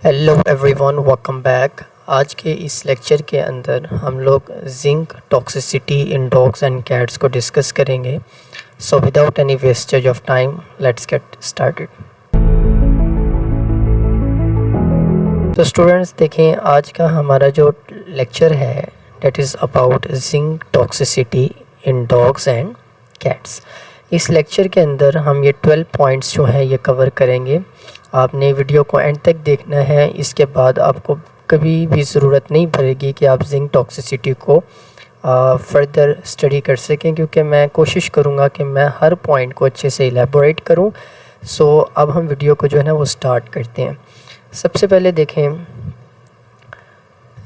Hello everyone, welcome back. आज के इस लेक्चर के अंदर हम लोग zinc toxicity in dogs and cats को डिस्कस करेंगे। So without any wastage of time let's get started. तो स्टूडेंट्स देखें, आज का हमारा जो लेक्चर है that is about zinc toxicity in dogs and cats. इस लेक्चर के अंदर हम ये 12 पॉइंट्स जो हैं ये कवर करेंगे। आपने वीडियो को एंड तक देखना है, इसके बाद आपको कभी भी ज़रूरत नहीं पड़ेगी कि आप जिंक टॉक्सिसिटी को फर्दर स्टडी कर सकें, क्योंकि मैं कोशिश करूँगा कि मैं हर पॉइंट को अच्छे से इलेबोरेट करूँ। सो अब हम वीडियो को जो है ना वो स्टार्ट करते हैं। सबसे पहले देखें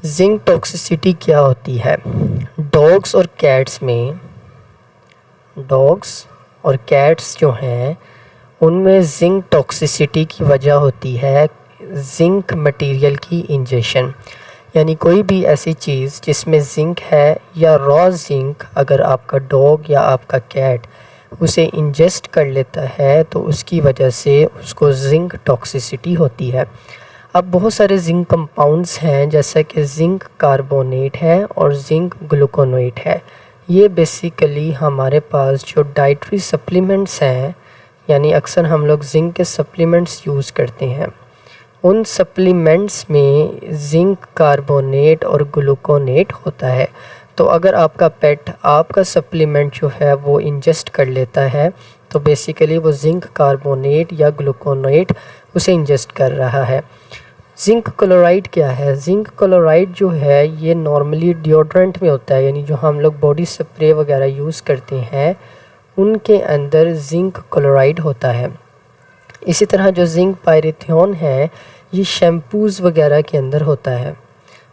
जिंक टॉक्सिसिटी क्या होती है। डॉग्स और कैट्स जो हैं उनमें जिंक टॉक्सिसिटी की वजह होती है जिंक मटेरियल की इंजेक्शन, यानी कोई भी ऐसी चीज़ जिसमें जिंक है या रॉ जिंक अगर आपका डॉग या आपका कैट उसे इंजेस्ट कर लेता है तो उसकी वजह से उसको जिंक टॉक्सिसिटी होती है। अब बहुत सारे जिंक कंपाउंड्स हैं, जैसा कि जिंक कार्बोनेट है और जिंक ग्लूकोनेट है। ये बेसिकली हमारे पास जो डाइटरी सप्लीमेंट्स हैं, यानी अक्सर हम लोग जिंक के सप्लीमेंट्स यूज़ करते हैं, उन सप्लीमेंट्स में जिंक कार्बोनेट और ग्लूकोनेट होता है। तो अगर आपका पेट आपका सप्लीमेंट जो है वो इंजेस्ट कर लेता है तो बेसिकली वो जिंक कार्बोनेट या ग्लूकोनेट उसे इंजेस्ट कर रहा है। जिंक क्लोराइड क्या है? जिंक क्लोराइड जो है ये नॉर्मली डिओड्रेंट में होता है, यानी जो हम लोग बॉडी स्प्रे वगैरह यूज़ करते हैं उनके अंदर जिंक क्लोराइड होता है। इसी तरह जो जिंक पायरेथियोन है ये शैम्पूज़ वगैरह के अंदर होता है।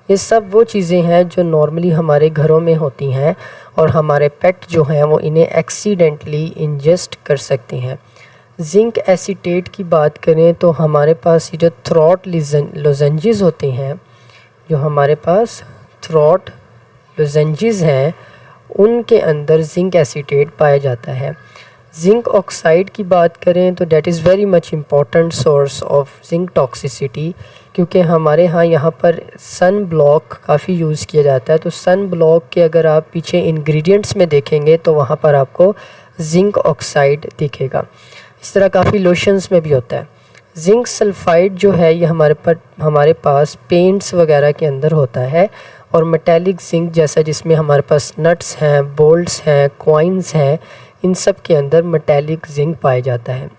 ये सब वो चीज़ें हैं जो नॉर्मली हमारे घरों में होती हैं और हमारे पेट जो हैं वो इन्हें एक्सीडेंटली इंजेस्ट कर सकते हैं। जिंक एसीटेट की बात करें तो हमारे पास ये जो थ्रॉट लोजेंजेस होते हैं, जो हमारे पास थ्रॉट लोजेंजेस हैं उनके अंदर जिंक एसीटेट पाया जाता है। जिंक ऑक्साइड की बात करें तो that is very much important source of zinc toxicity, क्योंकि हमारे यहाँ पर सन ब्लॉक काफ़ी यूज़ किया जाता है। तो सन ब्लॉक के अगर आप पीछे इंग्रेडिएंट्स में देखेंगे तो वहाँ पर आपको जिंक ऑक्साइड दिखेगा। इस तरह काफ़ी लोशंस में भी होता है। जिंक सल्फाइड जो है ये हमारे पास पेंट्स वगैरह के अंदर होता है, और मेटालिक जिंक जैसा जिसमें हमारे पास नट्स हैं, बोल्ट्स हैं, कॉइन्स हैं, इन सब के अंदर मेटालिक जिंक पाया जाता है।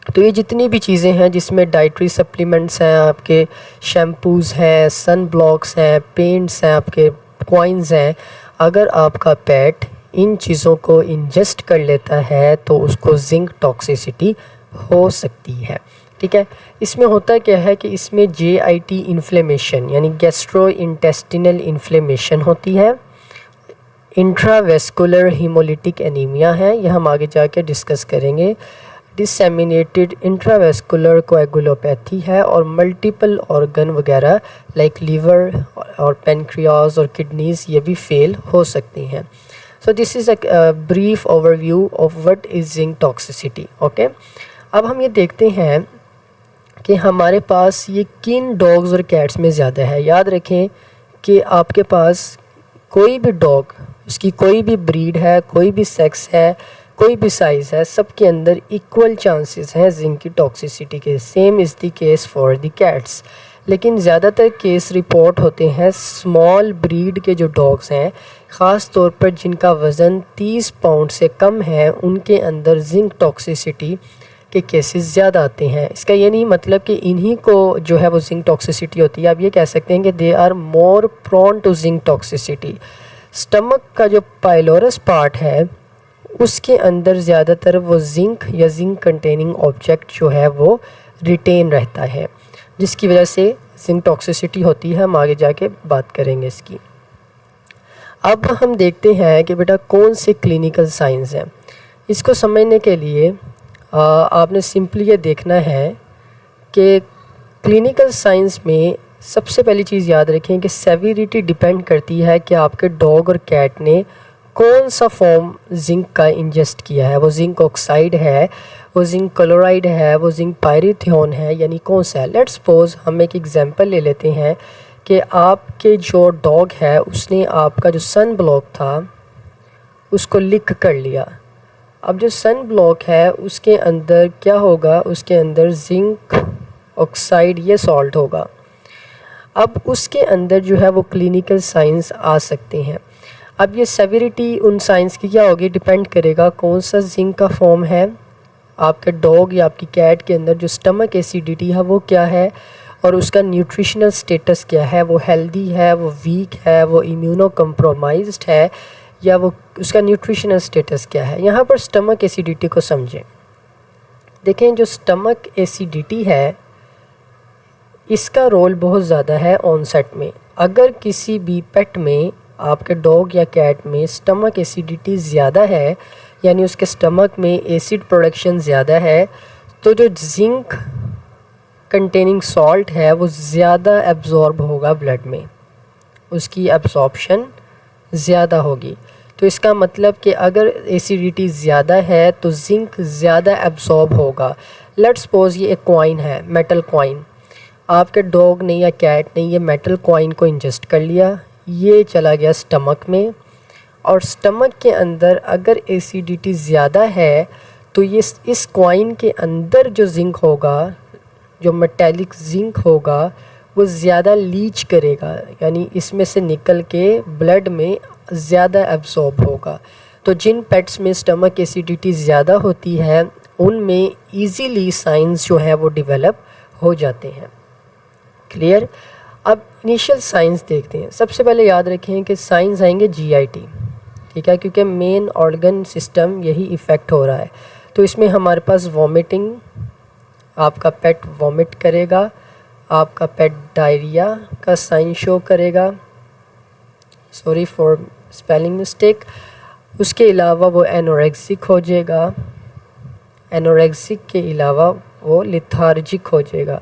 तो ये जितनी भी चीज़ें हैं जिसमें डाइटरी सप्लीमेंट्स हैं, आपके शैम्पूज़ हैं, सन ब्लॉक्स हैं, पेंट्स हैं, आपके कॉइन्स हैं, अगर आपका पेट इन चीज़ों को इंजेस्ट कर लेता है तो उसको जिंक टॉक्सिसिटी हो सकती है। ठीक है, इसमें होता क्या है कि इसमें JIT इन्फ्लेमेशन यानी गैस्ट्रो इंटेस्टिनल इन्फ्लेमेशन होती है, इंट्रावेस्कुलर हीमोलिटिक एनीमिया है, यह हम आगे जाके डिस्कस करेंगे, डिसएमिनेटेड इंट्रावेस्कुलर कोएगुलोपैथी है, और मल्टीपल ऑर्गन वगैरह लाइक लीवर और पेनक्रियाज और किडनीज़ ये भी फेल हो सकती हैं। सो this is a brief overview of what is zinc toxicity. Okay, अब हम ये देखते हैं कि हमारे पास ये किन डॉग्स और कैट्स में ज़्यादा है। याद रखें कि आपके पास कोई भी डॉग, उसकी कोई भी ब्रीड है, कोई भी सेक्स है, कोई भी साइज़ है, सब के अंदर इक्वल चांसेस हैं जिंक की टॉक्सिसिटी के। Same is the case for the cats, लेकिन ज़्यादातर केस रिपोर्ट होते हैं स्मॉल ब्रीड के जो डॉग्स हैं, ख़ास तौर पर जिनका वज़न 30 पाउंड से कम है, उनके अंदर जिंक टॉक्सिसिटी के केसेस ज़्यादा आते हैं। इसका ये नहीं मतलब कि इन्हीं को जो है वो जिंक टॉक्सिसिटी होती है। आप ये कह सकते हैं कि they are more prone to zinc toxicity. Stomach का जो पाइलोरस पार्ट है उसके अंदर ज़्यादातर वो जिंक या जिंक कंटेनिंग ऑब्जेक्ट जो है वो रिटेन रहता है, जिसकी वजह से जिंक टॉक्सिसिटी होती है। हम आगे जाके बात करेंगे इसकी। अब हम देखते हैं कि बेटा कौन से क्लिनिकल साइंस हैं। इसको समझने के लिए आपने सिंपली ये देखना है कि क्लिनिकल साइंस में सबसे पहली चीज़ याद रखें कि सेविरिटी डिपेंड करती है कि आपके डॉग और कैट ने कौन सा फॉर्म जिंक का इंजेस्ट किया है। वो जिंक ऑक्साइड है वो जिंक क्लोराइड है, वो जिंक पायरिथियोन है, यानी कौन सा है। लेट्स सपोज हम एक एग्जांपल ले लेते हैं कि आपके जो डॉग है उसने आपका जो सन ब्लॉक था उसको लिक कर लिया। अब जो सन ब्लॉक है उसके अंदर क्या होगा, उसके अंदर जिंक ऑक्साइड ये सॉल्ट होगा। अब उसके अंदर जो है वो क्लिनिकल साइंस आ सकते हैं। अब ये सेवेरिटी उन साइंस की क्या होगी, डिपेंड करेगा कौन सा जिंक का फॉर्म है आपके डॉग या आपकी कैट के अंदर, जो स्टमक एसिडिटी है वो क्या है, और उसका न्यूट्रिशनल स्टेटस क्या है, वो हेल्दी है, वो वीक है, वो इम्यूनो कम्प्रोमाइज्ड है, या वो उसका न्यूट्रिशनल स्टेटस क्या है। यहाँ पर स्टमक एसिडिटी को समझें। देखें जो स्टमक एसिडिटी है इसका रोल बहुत ज़्यादा है ऑनसेट में। अगर किसी भी पेट में, आपके डॉग या कैट में स्टमक एसिडिटी ज़्यादा है, यानी उसके स्टमक में एसिड प्रोडक्शन ज़्यादा है, तो जो जिंक कंटेनिंग सॉल्ट है वो ज़्यादा एब्जॉर्ब होगा ब्लड में, उसकी एब्जॉर्प्शन ज़्यादा होगी। तो इसका मतलब कि अगर एसिडिटी ज़्यादा है तो जिंक ज़्यादा एब्जॉर्ब होगा। लेट्स सपोज ये एक कॉइन है, मेटल कॉइन, आपके डॉग ने या कैट ने ये मेटल कॉइन को इंजेस्ट कर लिया, ये चला गया स्टमक में, और स्टमक के अंदर अगर एसिडिटी ज़्यादा है तो ये इस कॉइन के अंदर जो जिंक होगा, जो मेटेलिक जिंक होगा, वो ज़्यादा लीच करेगा, यानी इसमें से निकल के ब्लड में ज़्यादा एब्जॉर्ब होगा। तो जिन पेट्स में स्टमक एसिडिटी ज़्यादा होती है उनमें ईज़िली साइंस जो है वो डेवलप हो जाते हैं। क्लियर। अब इनिशियल साइंस देखते हैं। सबसे पहले याद रखें कि साइंस आएंगे जीआईटी, ठीक है, क्योंकि मेन ऑर्गन सिस्टम यही इफ़ेक्ट हो रहा है। तो इसमें हमारे पास वॉमिटिंग, आपका पेट वॉमिट करेगा, आपका पेट डायरिया का साइन शो करेगा, सॉरी फॉर स्पेलिंग मिस्टेक। उसके अलावा वो एनोरेक्सिक हो जाएगा, एनोरेक्सिक के अलावा वो लिथार्जिक हो जाएगा,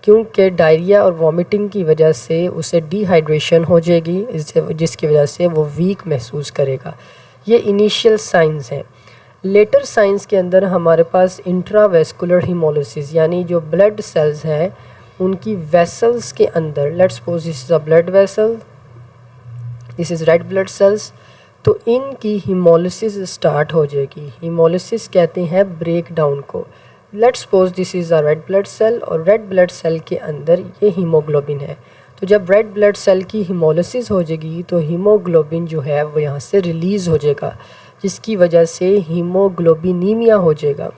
क्योंकि डायरिया और वॉमिटिंग की वजह से उसे डिहाइड्रेशन हो जाएगी, जिसकी वजह से वो वीक महसूस करेगा। ये इनिशियल साइंस हैं। लेटर साइंस के अंदर हमारे पास इंट्रावेस्कुलर हीमोलिसिस, यानी जो ब्लड सेल्स हैं उनकी वेसल्स के अंदर, let's suppose this is a blood vessel, this is red blood cells, तो इनकी हीमोलिसिस स्टार्ट हो जाएगी। हीमोलिसिस कहते हैं ब्रेक डाउन को। Let's suppose this is a red blood cell, और रेड ब्लड सेल के अंदर ये हीमोग्लोबिन है। तो जब रेड ब्लड सेल की हीमोलिसिस हो जाएगी तो हीमोग्लोबिन जो है वो यहाँ से रिलीज़ हो जाएगा, जिसकी वजह से हीमोग्लोबिनीमिया हो जाएगा।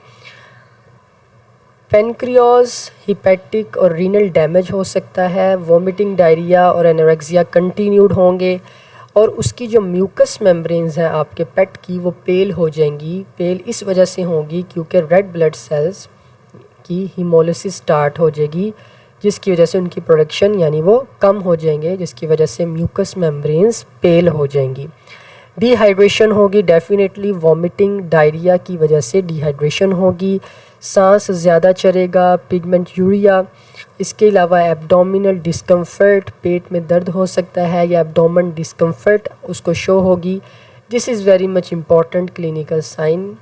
पेनक्रियाज, हिपैटिक और रीनल डैमेज हो सकता है। वॉमिटिंग, डायरिया और एनोरेक्सिया कंटिन्यूड होंगे, और उसकी जो म्यूकस मेम्ब्रेन्स हैं आपके पेट की वो पेल हो जाएंगी। पेल इस वजह से होंगी क्योंकि रेड ब्लड सेल्स की हीमोलिसिस स्टार्ट हो जाएगी, जिसकी वजह से उनकी प्रोडक्शन यानी वो कम हो जाएंगे, जिसकी वजह से म्यूकस मेम्ब्रेन्स पेल हो जाएंगी। डिहाइड्रेशन होगी डेफिनेटली, वॉमिटिंग डायरिया की वजह से डिहाइड्रेशन होगी। सांस ज़्यादा चढ़ेगा, पिगमेंट यूरिया। इसके अलावा एब्डोमिनल डिस्कम्फर्ट, पेट में दर्द हो सकता है या एब्डोमन डिस्कम्फर्ट उसको शो होगी। This is very much important clinical sign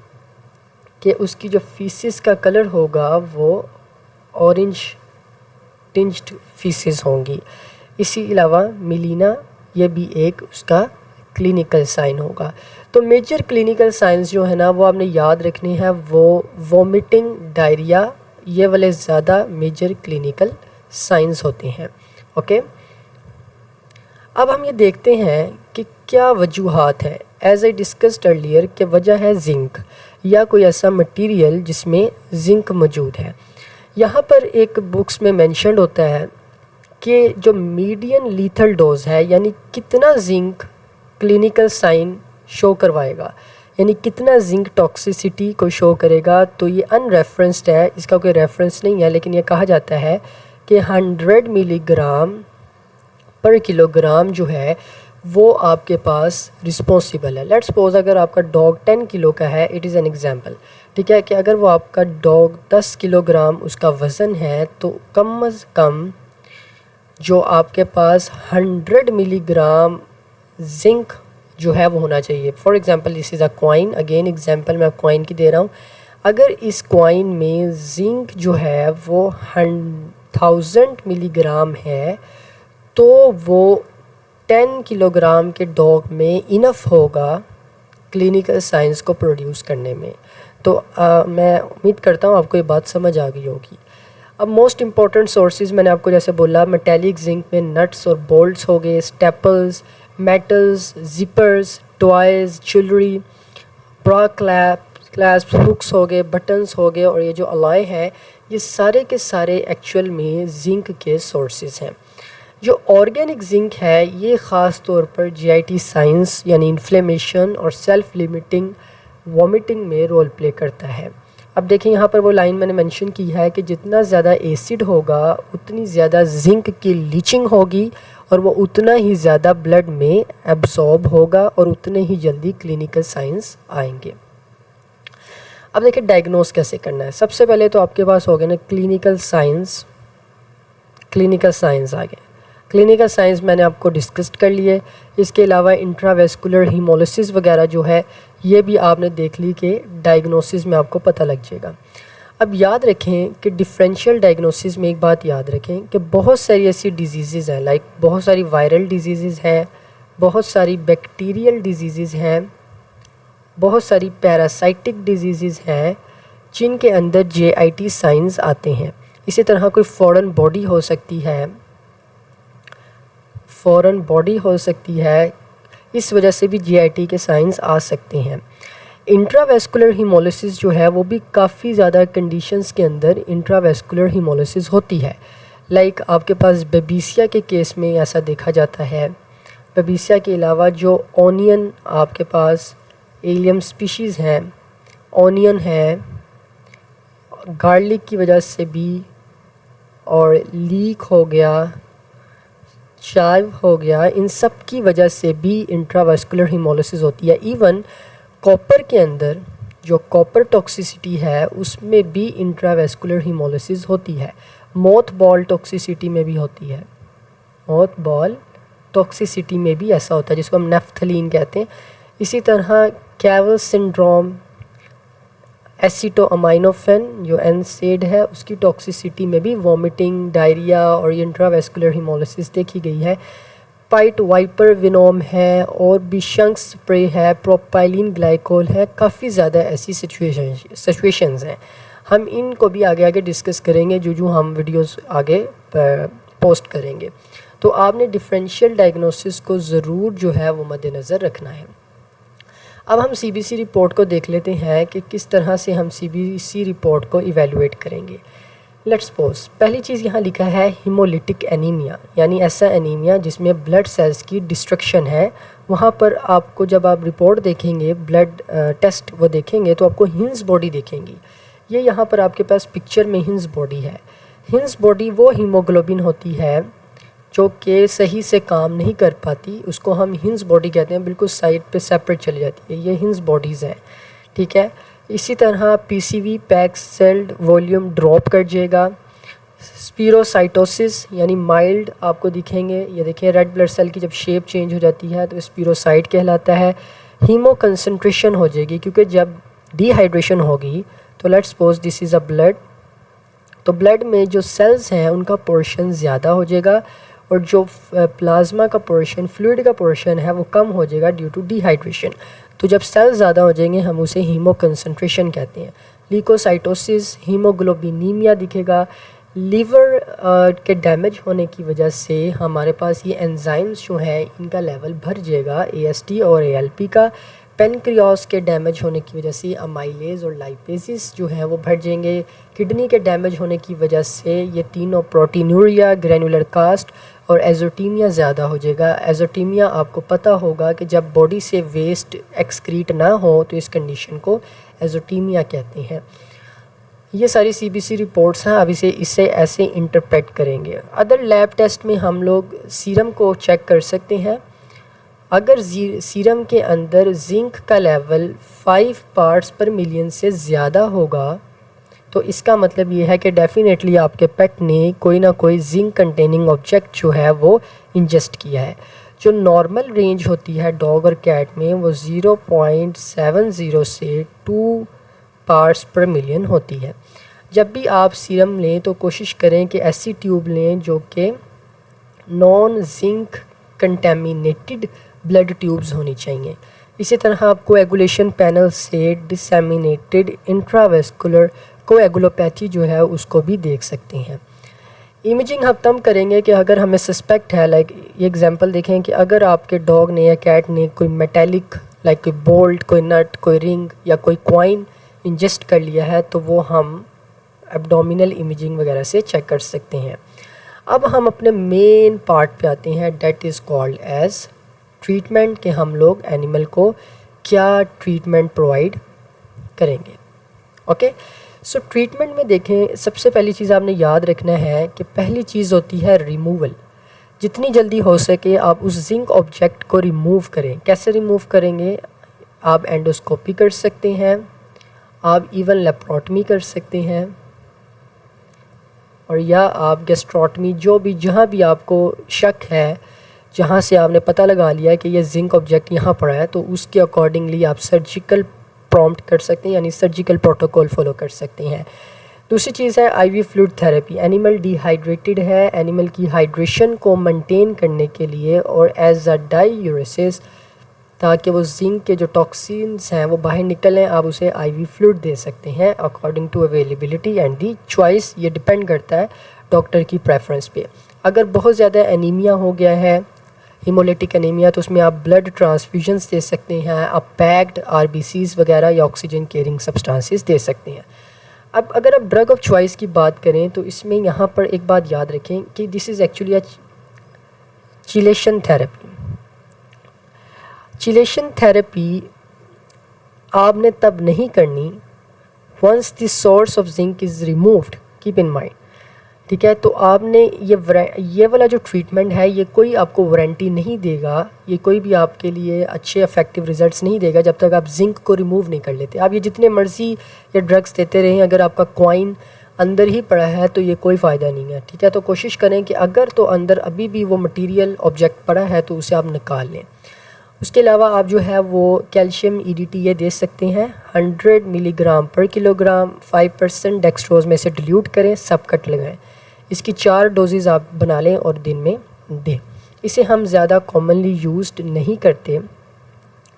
कि उसकी जो फीसिस का कलर होगा वो ऑरेंज टिंज्ड फीसिस होंगी। इसी अलावा मिलीना, ये भी एक उसका क्लिनिकल साइन होगा। तो मेजर क्लिनिकल साइंस जो है ना वो आपने याद रखने हैं, वो वॉमिटिंग, डायरिया, ये वाले ज़्यादा मेजर क्लिनिकल साइंस होते हैं। ओके, अब हम ये देखते हैं कि क्या वजूहात है। एज आई डिस्कस्ड अर्लियर कि वजह है जिंक, या कोई ऐसा मटेरियल जिसमें जिंक मौजूद है। यहाँ पर एक बुक्स में मेंशन्ड होता है कि जो मीडियन लीथल डोज है, यानी कितना जिंक क्लिनिकल साइन शो करवाएगा, यानी कितना जिंक टॉक्सिसिटी को शो करेगा, तो ये अनरेफरेंस्ड है, इसका कोई रेफरेंस नहीं है, लेकिन ये कहा जाता है कि 100 मिलीग्राम पर किलोग्राम जो है वो आपके पास रिस्पॉन्सिबल है। लेट्स सपोज अगर आपका डॉग 10 किलो का है, इट इज़ एन एग्जांपल, ठीक है, कि अगर वो आपका डॉग 10 किलोग्राम उसका वज़न है, तो कम अज़ कम जो आपके पास 100 मिलीग्राम जिंक जो है वो होना चाहिए। For example this is a coin, again example मैं कॉइन की दे रहा हूँ। अगर इस कॉइन में जिंक जो है वो 1000 मिलीग्राम है तो वो 10 किलोग्राम के डॉग में इनफ होगा क्लिनिकल साइंस को प्रोड्यूस करने में। तो मैं उम्मीद करता हूँ आपको ये बात समझ आ गई होगी। अब मोस्ट इम्पॉर्टेंट सोर्सेज मैंने आपको जैसे बोला, मेटेलिक जिंक में नट्स और बोल्ट्स हो गए, staples, metals, zippers, toys, jewellery, bra clasps, hooks हो गए, बटन्स हो गए, और ये जो अलॉय है ये सारे के सारे एक्चुअल में जिंक के सोर्सेज हैं। जो ऑर्गेनिक जिंक है ये ख़ास तौर पर जीआईटी साइंस यानी इन्फ्लेमेशन और सेल्फ लिमिटिंग वॉमिटिंग में रोल प्ले करता है। अब देखें यहाँ पर वो लाइन मैंने मेंशन की है कि जितना ज़्यादा एसिड होगा उतनी ज़्यादा जिंक की लीचिंग होगी और वो उतना ही ज़्यादा ब्लड में एब्जॉर्ब होगा और उतने ही जल्दी क्लिनिकल साइंस आएंगे। अब देखिए डायग्नोस कैसे करना है। सबसे पहले तो आपके पास हो गया ना क्लिनिकल साइंस आ गया। क्लिनिकल साइंस मैंने आपको डिस्कस कर लिए। इसके अलावा इंट्रावेस्कुलर हीमोलिसिस वगैरह जो है ये भी आपने देख ली कि डायग्नोसिस में आपको पता लग जाएगा। अब याद रखें कि डिफरेंशियल डायग्नोसिस में एक बात याद रखें कि बहुत सारी ऐसी डिजीज़ हैं, लाइक बहुत सारी वायरल डिजीज़ हैं, बहुत सारी बैक्टीरियल डिजीज़ हैं, बहुत सारी पैरासाइटिक डिजीज़ हैं जिनके अंदर जीआईटी साइंस आते हैं। इसी तरह कोई फॉरेन बॉडी हो सकती है, इस वजह से भी जीआईटी के साइंस आ सकते हैं। इंट्रावेस्कुलर हीमोलिसिस जो है वो भी काफ़ी ज़्यादा कंडीशंस के अंदर इंट्रावेस्कुलर हीमोलिसिस होती है। लाइक आपके पास बेबीसिया के केस में ऐसा देखा जाता है। बेबीसिया के अलावा जो ऑनियन आपके पास एलियम स्पीशीज़ हैं, ऑनियन है, गार्लिक की वजह से भी, और लीक हो गया, चाइव हो गया, इन सब की वजह से भी इंट्रावेस्कुलर हीमोलिसिस होती है। इवन कॉपर के अंदर जो कॉपर टॉक्सिसिटी है उसमें भी इंट्रावेस्कुलर हीमोलिसिस होती है। मोथ बॉल टॉक्सिसिटी में भी होती है। मोथ बॉल टॉक्सिसिटी में भी ऐसा होता है जिसको हम नेफ्थलीन कहते हैं। इसी तरह कैवल सिंड्रोम, एसिटोअमाइनोफेन जो एनसेड है उसकी टॉक्सिसिटी में भी वॉमिटिंग, डायरिया और इंट्रावेस्कुलर हीमोलिसिस देखी गई है। पाइट वाइपर विनोम है और बिशंक्स स्प्रे है, प्रोपाइलिन ग्लाइकोल है, काफ़ी ज़्यादा ऐसी सिचुएशंस हैं। हम इनको भी आगे आगे डिस्कस करेंगे जो हम वीडियोस आगे पोस्ट करेंगे। तो आपने डिफरेंशियल डायग्नोसिस को ज़रूर जो है वो मद्देनज़र रखना है। अब हम सीबीसी रिपोर्ट को देख लेते हैं कि किस तरह से हम सीबीसी रिपोर्ट को इवेलुएट करेंगे। लेट्स सपोज पहली चीज़ यहाँ लिखा है हीमोलिटिक एनीमिया, यानी ऐसा एनीमिया जिसमें ब्लड सेल्स की डिस्ट्रक्शन है। वहाँ पर आपको जब आप रिपोर्ट देखेंगे, ब्लड टेस्ट वो देखेंगे तो आपको हिंस बॉडी देखेंगी। ये यहाँ पर आपके पास पिक्चर में हिंस बॉडी है। हिंस बॉडी वो हीमोग्लोबिन होती है जो कि सही से काम नहीं कर पाती, उसको हम हिंस बॉडी कहते हैं, बिल्कुल साइड पे सेपरेट चली जाती है। ये हिंस बॉडीज़ हैं, ठीक है। इसी तरह PCV pack sailed volume drop कर जाएगा। स्पीरोसाइटोसिस यानी माइल्ड आपको दिखेंगे, ये देखिए रेड ब्लड सेल की जब शेप चेंज हो जाती है तो स्पीरोसाइट कहलाता है। हीमो कंसनट्रेशन हो जाएगी क्योंकि जब डिहाइड्रेशन होगी तो let's suppose this is a blood, तो ब्लड में जो सेल्स हैं उनका पोर्शन ज़्यादा हो जाएगा और जो प्लाज्मा का पोर्शन, फ्लूइड का पोर्शन है वो कम हो जाएगा ड्यू टू डिहाइड्रेशन। तो जब सेल्स ज़्यादा हो जाएंगे हम उसे हीमो कंसनट्रेशन कहते हैं। लीकोसाइटोसिस, हीमोग्लोबिनीमिया दिखेगा। लीवर के डैमेज होने की वजह से हमारे पास ये एंजाइम्स जो हैं इनका लेवल भर जाएगा, AST और ALP का। पेनक्रियास के डैमेज होने की वजह से अमाइलेज और लाइपेसिस जो हैं वो बढ़ जाएंगे। किडनी के डैमेज होने की वजह से ये तीनों प्रोटीनूरिया, ग्रैनुलर कास्ट और एजोटीमिया ज़्यादा हो जाएगा। एजोटीमिया आपको पता होगा कि जब बॉडी से वेस्ट एक्सक्रीट ना हो तो इस कंडीशन को एजोटीमिया कहते हैं। ये सारी CBC रिपोर्ट्स हैं, अब इसे ऐसे इंटरप्रेट करेंगे। अदर लैब टेस्ट में हम लोग सीरम को चेक कर सकते हैं। अगर सीरम के अंदर जिंक का लेवल 5 पार्ट्स पर मिलियन से ज़्यादा होगा तो इसका मतलब ये है कि डेफिनेटली आपके पेट ने कोई ना कोई जिंक कंटेनिंग ऑब्जेक्ट जो है वो इंजेस्ट किया है। जो नॉर्मल रेंज होती है डॉग और कैट में वो 0.70 से 2 पार्ट्स पर मिलियन होती है। जब भी आप सीरम लें तो कोशिश करें कि ऐसी ट्यूब लें जो कि non zinc contaminated blood tubes होनी चाहिए। इसी तरह आप कोएगुलेशन पैनल से डिसएमिनेटेड इंट्रावेस्कुलर कोएगुलोपैथी जो है उसको भी देख सकते हैं। इमेजिंग हम तब करेंगे कि अगर हमें सस्पेक्ट है, लाइक ये एग्जांपल देखें कि अगर आपके डॉग ने या कैट ने कोई मेटेलिक लाइक कोई बोल्ट, कोई नट, कोई रिंग या कोई कॉइन इंजेस्ट कर लिया है तो वो हम एब्डोमिनल इमेजिंग वगैरह से चेक कर सकते हैं। अब हम अपने मेन पार्ट पे आते हैं, that is called as treatment, कि हम लोग एनिमल को क्या ट्रीटमेंट प्रोवाइड करेंगे। ओके, सो ट्रीटमेंट में देखें, सबसे पहली चीज़ आपने याद रखना है कि पहली चीज़ होती है रिमूवल। जितनी जल्दी हो सके आप उस जिंक ऑब्जेक्ट को रिमूव करें। कैसे रिमूव करेंगे? आप एंडोस्कोपी कर सकते हैं, आप इवन लेप्रोटमी कर सकते हैं, और या आप गैस्ट्रोटमी, जो भी जहाँ भी आपको शक है, जहाँ से आपने पता लगा लिया कि ये जिंक ऑब्जेक्ट यहाँ पड़ा है, तो उसके अकॉर्डिंगली आप सर्जिकल प्रॉम्प्ट कर सकते हैं, यानी सर्जिकल प्रोटोकॉल फॉलो कर सकते हैं। दूसरी चीज़ है IV fluid therapy. Animal dehydrated है, एनिमल की हाइड्रेशन को मेंटेन करने के लिए और एज अ डायूरेसिस, ताकि वो जिंक के जो टॉक्सिन्स हैं वो बाहर निकलें, आप उसे आईवी फ्लूइड दे सकते हैं according to availability and the choice. ये डिपेंड करता है डॉक्टर की प्रेफरेंस पे। अगर बहुत ज़्यादा एनीमिया हो गया है, हीमोलिटिक एनीमिया, तो उसमें आप ब्लड ट्रांसफ्यूजन्स दे सकते हैं, आप पैक्ड आरबीसीज वगैरह या ऑक्सीजन केयरिंग सब्सटेंसेस दे सकते हैं। अब अगर आप ड्रग ऑफ चॉइस की बात करें तो इसमें यहाँ पर एक बात याद रखें कि this is actually a chelation therapy. Chelation therapy आपने तब नहीं करनी once the source of zinc is removed, keep in mind, ठीक है। तो आपने ये वाला जो ट्रीटमेंट है ये कोई आपको वारंटी नहीं देगा, ये कोई भी आपके लिए अच्छे इफेक्टिव रिजल्ट्स नहीं देगा जब तक आप जिंक को रिमूव नहीं कर लेते। आप ये जितने मर्जी ये ड्रग्स देते रहें, अगर आपका कॉइन अंदर ही पड़ा है तो ये कोई फ़ायदा नहीं है, ठीक है। तो कोशिश करें कि अगर तो अंदर अभी भी वो मटीरियल ऑब्जेक्ट पड़ा है तो उसे आप निकाल लें। उसके अलावा आप जो है वो कैल्शियम ईडीटी ये दे सकते हैं 100 मिलीग्राम पर किलोग्राम, 5% डेक्सट्रोज में से डिल्यूट करें, सब कट लगाएं। इसकी 4 डोजेज़ आप बना लें और दिन में दें। इसे हम ज़्यादा कॉमनली यूज्ड नहीं करते।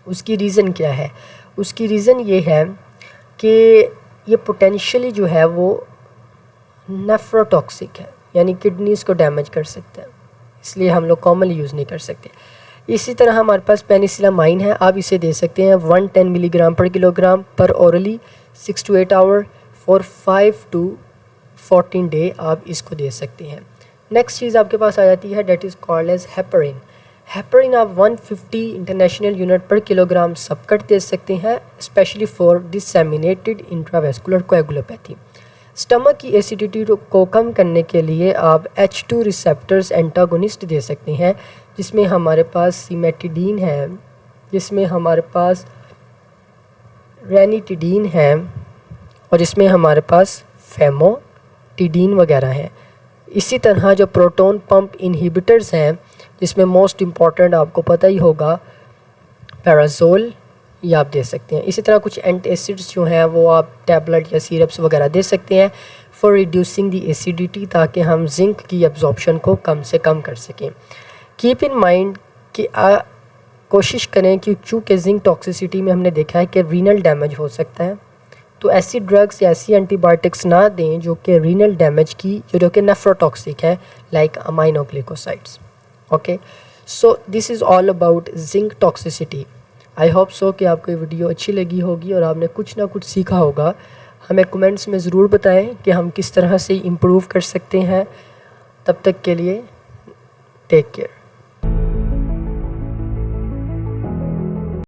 उसकी रीज़न क्या है? उसकी रीज़न ये है कि ये पोटेंशियली जो है वो नेफ्रोटॉक्सिक है, यानी किडनीज़ को डैमेज कर सकता है, इसलिए हम लोग कॉमनली यूज़ नहीं कर सकते। इसी तरह हमारे पास पेनिसिलामाइन है, आप इसे दे सकते हैं 110 मिलीग्राम पर किलोग्राम पर orally 6 to 8 hour for 5 to 14 day आप इसको दे सकते हैं। नेक्स्ट चीज़ आपके पास आ जाती है, that is called as heparin. Heparin आप 150 इंटरनेशनल यूनिट पर किलोग्राम सबकट दे सकते हैं, specially for disseminated intravascular coagulopathy. Stomach की एसिडिटी को कम करने के लिए आप H2 रिसेप्टर्स एंटागोनिस्ट दे सकते हैं, जिसमें हमारे पास सिमेटिडीन है, जिसमें हमारे पास रेनिटिडीन है और जिसमें हमारे पास फेमोटिडीन वगैरह हैं। इसी तरह जो प्रोटोन पंप इनहिबिटर्स हैं, जिसमें मोस्ट इम्पॉर्टेंट आपको पता ही होगा पैराजोल, ये आप दे सकते हैं। इसी तरह कुछ एंटासिड्स जो हैं वो आप टैबलेट या सिरप्स वगैरह दे सकते हैं फॉर रिड्यूसिंग द एसिडिटी, ताकि हम जिंक की एब्जॉर्प्शन को कम से कम कर सकें। कीप इन माइंड कि कोशिश करें कि चूँकि जिंक टॉक्सिसिटी में हमने देखा है कि रीनल डैमेज हो सकता है, तो ऐसी ड्रग्स या ऐसी एंटीबायोटिक्स ना दें जो कि रीनल डैमेज की, जो कि नेफ्रोटॉक्सिक है, like aminoglycosides. Okay, so this is all about zinc toxicity. I hope so कि आपको ये वीडियो अच्छी लगी होगी और आपने कुछ ना कुछ सीखा होगा। हमें कमेंट्स में ज़रूर बताएं कि हम किस तरह से इम्प्रूव कर सकते हैं। तब तक के लिए टेक केयर।